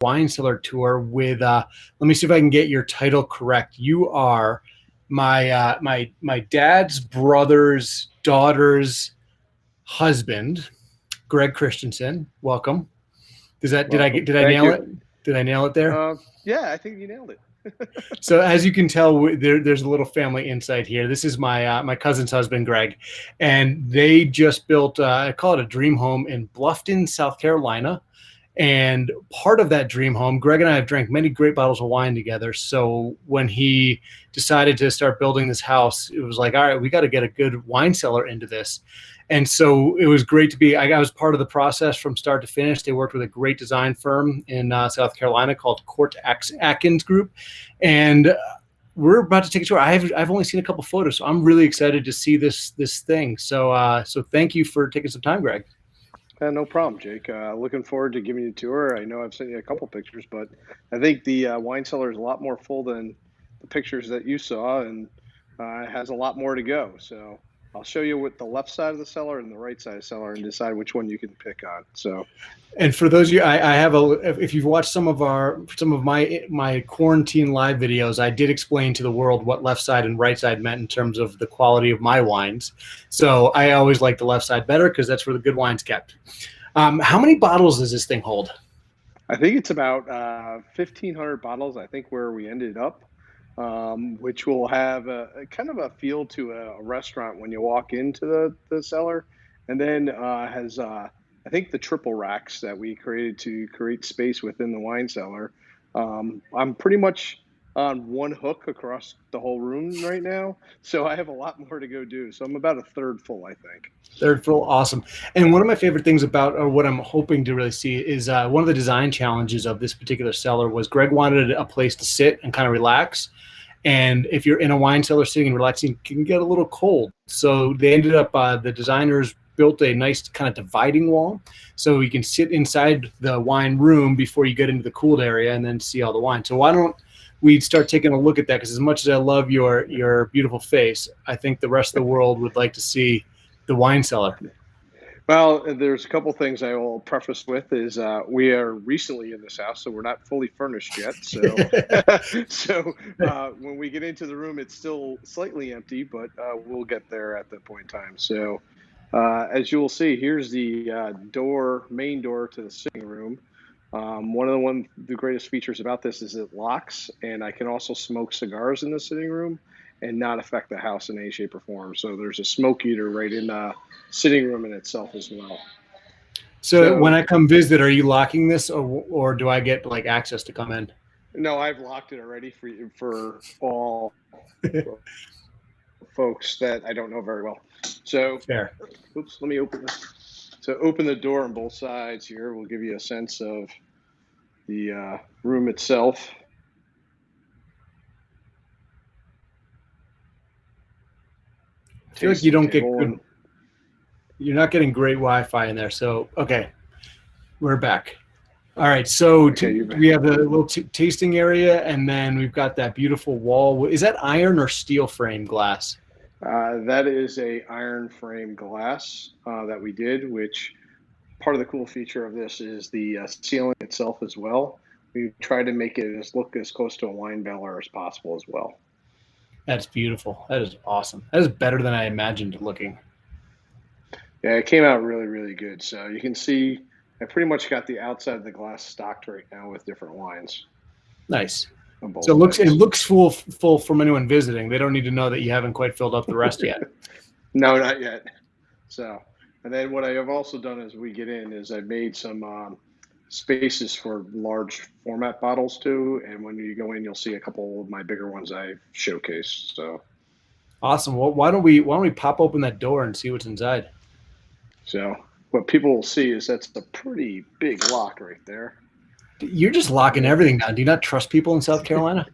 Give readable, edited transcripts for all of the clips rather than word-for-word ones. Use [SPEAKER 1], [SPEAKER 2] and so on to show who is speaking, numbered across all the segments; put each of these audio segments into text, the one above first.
[SPEAKER 1] wine cellar tour with, let me see if I can get your title correct. You are my dad's brother's daughter's husband, Greg Christenson. Welcome.
[SPEAKER 2] Welcome.
[SPEAKER 1] Did I
[SPEAKER 2] Thank
[SPEAKER 1] nail
[SPEAKER 2] you.
[SPEAKER 1] it? Did I nail it there?
[SPEAKER 2] Yeah, I think you nailed it.
[SPEAKER 1] So as you can tell, there's a little family insight here. This is my cousin's husband, Greg, and they just built, I call it a dream home in Bluffton, South Carolina. And part of that dream home, Greg and I have drank many great bottles of wine together. So when he decided to start building this house, it was like, all right, we got to get a good wine cellar into this. And so it was great to be, I was part of the process from start to finish. They worked with a great design firm in South Carolina called Atkins Group. And we're about to take a tour. I've only seen a couple photos, so I'm really excited to see this thing. So thank you for taking some time, Greg.
[SPEAKER 2] No problem, Jake. Looking forward to giving you a tour. I know I've sent you a couple pictures, but I think the wine cellar is a lot more full than the pictures that you saw, and it has a lot more to go. So I'll show you what the left side of the cellar and the right side of the cellar, and decide which one you can pick on. So,
[SPEAKER 1] And for those of you, I have if you've watched some of my quarantine live videos, I did explain to the world what left side and right side meant in terms of the quality of my wines. So I always like the left side better because that's where the good wine's kept. How many bottles does this thing hold?
[SPEAKER 2] I think it's about 1,500 bottles. I think where we ended up, which will have a kind of a feel to a restaurant when you walk into the cellar, and then has I think the triple racks that we created to create space within the wine cellar. I'm pretty much on one hook across the whole room right now, so I have a lot more to go do. So I'm about a third full, I think.
[SPEAKER 1] They're full, awesome. And one of my favorite things about, or what I'm hoping to really see, is one of the design challenges of this particular cellar was Greg wanted a place to sit and kind of relax. And if you're in a wine cellar sitting and relaxing, it can get a little cold. So they ended up, the designers built a nice kind of dividing wall so you can sit inside the wine room before you get into the cooled area and then see all the wine. So why don't we start taking a look at that? Because as much as I love your beautiful face, I think the rest of the world would like to see the wine cellar.
[SPEAKER 2] Well, there's a couple things I will preface with is we are recently in this house, so we're not fully furnished yet. So, when we get into the room, it's still slightly empty, but we'll get there at that point in time. So, as you will see, here's the main door to the sitting room. The greatest features about this is it locks, and I can also smoke cigars in the sitting room and not affect the house in any shape or form. So there's a smoke eater right in the sitting room in itself as well.
[SPEAKER 1] So when I come visit, are you locking this, or do I get like access to come in?
[SPEAKER 2] No, I've locked it already for all folks that I don't know very well. So,
[SPEAKER 1] Fair.
[SPEAKER 2] oops, let me open this. So open the door on both sides here. We'll give you a sense of the room itself.
[SPEAKER 1] I feel like you're not getting great Wi-Fi in there. So, okay, we're back. All right. So we have the little tasting area, and then we've got that beautiful wall. Is that iron or steel frame glass?
[SPEAKER 2] That is a iron frame glass that we did, which part of the cool feature of this is the ceiling itself as well. We try to make it look as close to a wine cellar as possible as well.
[SPEAKER 1] That's beautiful. That is awesome. That is better than I imagined looking.
[SPEAKER 2] Yeah, it came out really, really good. So you can see I pretty much got the outside of the glass stocked right now with different wines.
[SPEAKER 1] Nice. So it looks full from anyone visiting. They don't need to know that you haven't quite filled up the rest yet.
[SPEAKER 2] No, not yet. So, and then what I have also done as we get in is I've made some spaces for large format bottles too. And when you go in, you'll see a couple of my bigger ones I've showcased. So
[SPEAKER 1] awesome. Well, why don't we pop open that door and see what's inside?
[SPEAKER 2] So what people will see is that's a pretty big lock right there.
[SPEAKER 1] You're just locking everything down. Do you not trust people in South Carolina?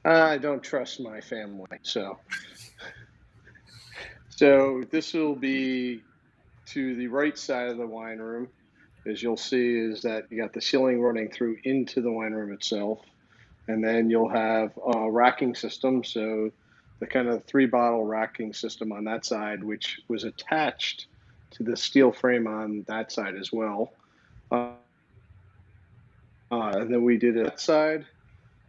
[SPEAKER 2] I don't trust my family. So this will be to the right side of the wine room. As you'll see is that you got the ceiling running through into the wine room itself. And then you'll have a racking system. So the kind of 3-bottle racking system on that side, which was attached to the steel frame on that side as well. And then we did a side,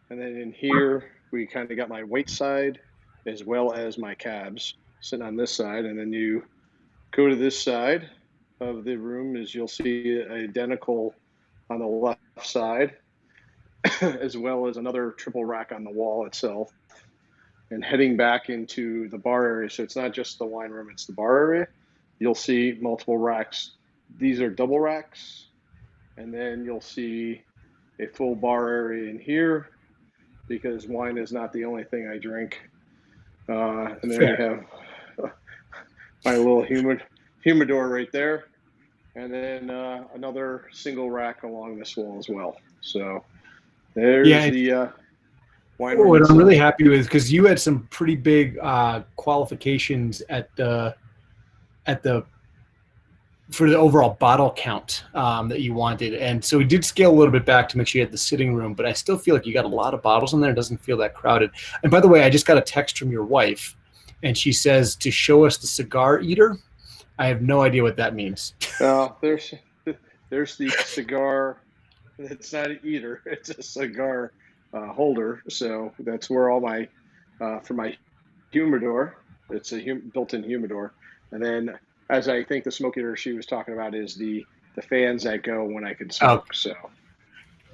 [SPEAKER 2] and then in here we kind of got my white side as well as my cabs sitting on this side, and then you go to this side of the room as you'll see identical on the left side, as well as another triple rack on the wall itself. And heading back into the bar area, so it's not just the wine room, it's the bar area. You'll see multiple racks. These are double racks, and then you'll see a full bar area in here because wine is not the only thing I drink. And then we have my little humidor right there, and then another single rack along this wall as well. So there's the wine room.
[SPEAKER 1] What I'm really happy with, because you had some pretty big qualifications for the overall bottle count that you wanted, and so we did scale a little bit back to make sure you had the sitting room. But I still feel like you got a lot of bottles in there. It doesn't feel that crowded. And by the way, I just got a text from your wife, and she says to show us the cigar eater. I have no idea what that means.
[SPEAKER 2] There's the cigar. It's not an eater. It's a cigar holder. So that's where all my for my humidor. It's a built-in humidor, and then as I think the smoke eater she was talking about is the fans that go when I can smoke. Oh. So.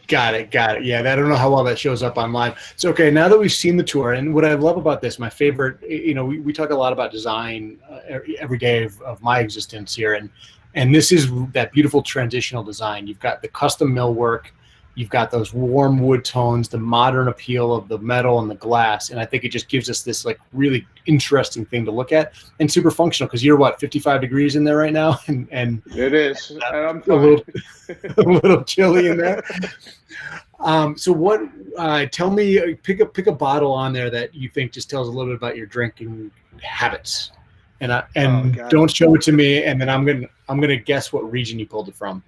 [SPEAKER 1] Got it. Yeah, I don't know how well that shows up online. So, okay, now that we've seen the tour, and what I love about this, my favorite, we talk a lot about design every day of my existence here, and this is that beautiful transitional design. You've got the custom millwork, you've got those warm wood tones, the modern appeal of the metal and the glass, and I think it just gives us this like really interesting thing to look at and super functional because you're 55 degrees in there right now, and
[SPEAKER 2] it is, and I'm
[SPEAKER 1] a little chilly in there. So what? Tell me, pick a bottle on there that you think just tells a little bit about your drinking habits, and don't show it to me, and then I'm gonna guess what region you pulled it from.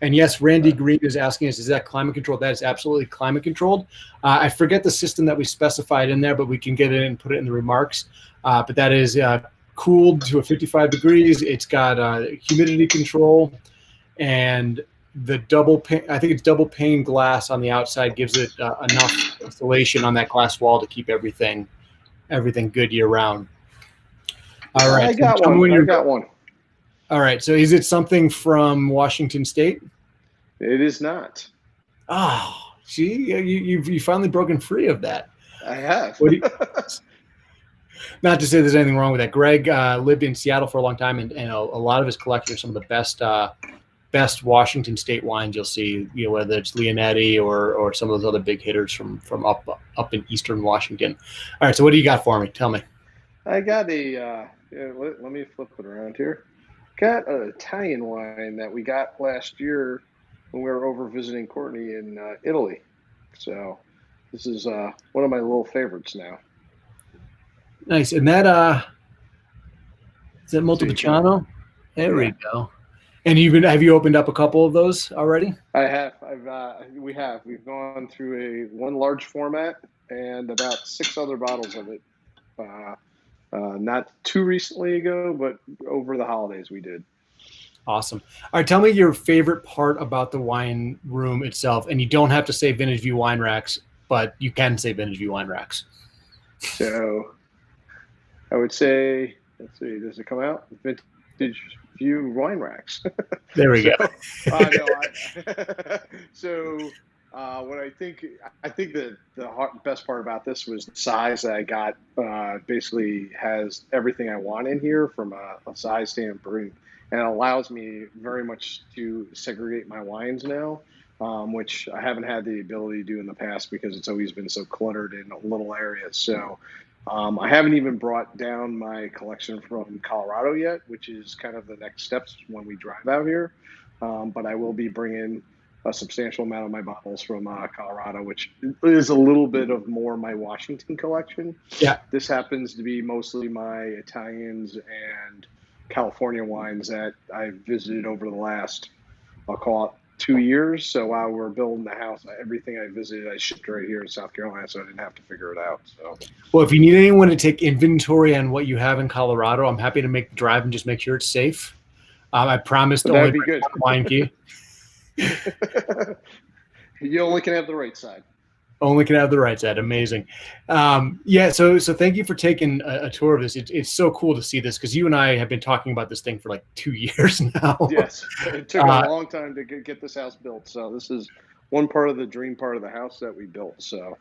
[SPEAKER 1] And yes, Randy Green is asking us, is that climate controlled? That is absolutely climate controlled. I forget the system that we specified in there, but we can get it and put it in the remarks. But that is cooled to a 55 degrees. It's got humidity control, and the I think it's double pane glass on the outside gives it enough insulation on that glass wall to keep everything good year round. All right.
[SPEAKER 2] I got one.
[SPEAKER 1] All right. So is it something from Washington State?
[SPEAKER 2] It is not.
[SPEAKER 1] Oh, see, you've finally broken free of that.
[SPEAKER 2] I have.
[SPEAKER 1] Not to say there's anything wrong with that. Greg lived in Seattle for a long time, and a lot of his collection are some of the best Washington State wines you'll see. Whether it's Leonetti or some of those other big hitters from up in Eastern Washington. All right. So what do you got for me? Tell me.
[SPEAKER 2] I got a. Let me flip it around here. Got an Italian wine that we got last year when we were over visiting Courtney in Italy. So this is one of my little favorites now.
[SPEAKER 1] Nice. And that is that Montepulciano? There we go. And have you opened up a couple of those already?
[SPEAKER 2] I have. We've gone through one large format and about 6 other bottles of it. Not too recently ago, but over the holidays we did.
[SPEAKER 1] Awesome. All right, tell me your favorite part about the wine room itself, and you don't have to say VintageView wine racks, but you can say VintageView wine racks.
[SPEAKER 2] So I would say, let's see, does it come out? VintageView wine racks.
[SPEAKER 1] There we go.
[SPEAKER 2] What I think that the best part about this was the size that I got. Basically has everything I want in here from a size standpoint, and it allows me very much to segregate my wines now, which I haven't had the ability to do in the past because it's always been so cluttered in little areas. So I haven't even brought down my collection from Colorado yet, which is kind of the next steps when we drive out here. But I will be bringing a substantial amount of my bottles from Colorado, which is a little bit of more my Washington collection.
[SPEAKER 1] Yeah.
[SPEAKER 2] This happens to be mostly my Italians and California wines that I've visited over the last, I'll call it 2 years. So while we're building the house, everything I visited, I shipped right here in South Carolina, so I didn't have to figure it out. So,
[SPEAKER 1] well, if you need anyone to take inventory on what you have in Colorado, I'm happy to make the drive and just make sure it's safe. I promise to only bring one wine key.
[SPEAKER 2] You only can have the right side.
[SPEAKER 1] Only can have the right side. Amazing. Yeah. So thank you for taking a tour of this. It's so cool to see this because you and I have been talking about this thing for like 2 years now.
[SPEAKER 2] Yes, it took a long time to get this house built. So this is one part of the dream part of the house that we built. So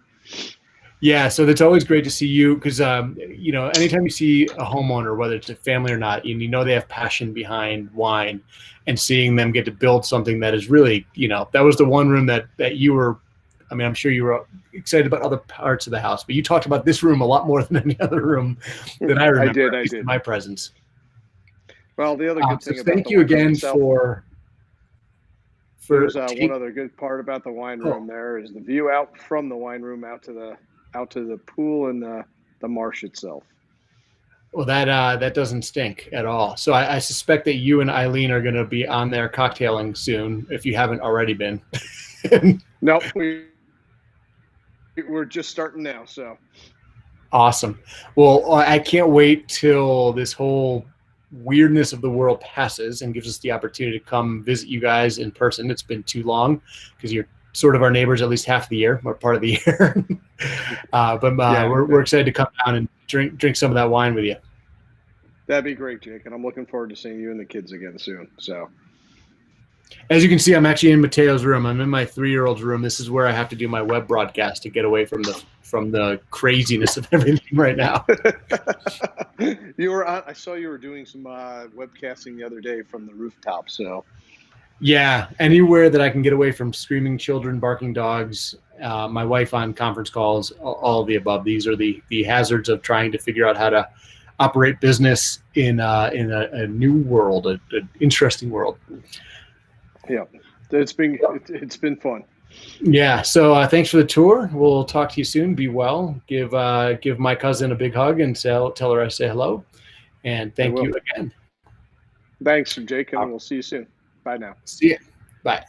[SPEAKER 1] yeah. So it's always great to see you because, you know, anytime you see a homeowner, whether it's a family or not, and you know they have passion behind wine, and seeing them get to build something that is really, you know, that was the one room that you were. I mean, I'm sure you were excited about other parts of the house, but you talked about this room a lot more than any other room that I remember.
[SPEAKER 2] I did.
[SPEAKER 1] In my presence.
[SPEAKER 2] Well, the other good thing about
[SPEAKER 1] thank
[SPEAKER 2] the
[SPEAKER 1] you
[SPEAKER 2] wine room
[SPEAKER 1] again
[SPEAKER 2] itself,
[SPEAKER 1] for
[SPEAKER 2] there's one other good part about the wine room.
[SPEAKER 1] Oh.
[SPEAKER 2] There is the view out from the wine room out to the pool and the marsh itself.
[SPEAKER 1] Well, that doesn't stink at all. So I suspect that you and Eileen are going to be on there cocktailing soon, if you haven't already been.
[SPEAKER 2] No, we're just starting now. So
[SPEAKER 1] awesome. Well, I can't wait till this whole weirdness of the world passes and gives us the opportunity to come visit you guys in person. It's been too long because you're sort of our neighbors at least half the year or part of the year. We're excited to come down and drink some of that wine with you.
[SPEAKER 2] That'd be great, Jake. And I'm looking forward to seeing you and the kids again soon. So
[SPEAKER 1] as you can see, I'm actually in Mateo's room. I'm in my 3-year-old's room. This is where I have to do my web broadcast to get away from the craziness of everything right now.
[SPEAKER 2] I saw you were doing some webcasting the other day from the rooftop. So
[SPEAKER 1] yeah, anywhere that I can get away from screaming children, barking dogs, my wife on conference calls, all of the above. These are the hazards of trying to figure out how to operate business in a new world, an interesting world.
[SPEAKER 2] Yeah, it's been fun.
[SPEAKER 1] Yeah. So thanks for the tour. We'll talk to you soon. Be well. Give my cousin a big hug and tell her I say hello. And thank you again.
[SPEAKER 2] Thanks, Jake, and we'll see you soon. Bye now.
[SPEAKER 1] See you. Bye.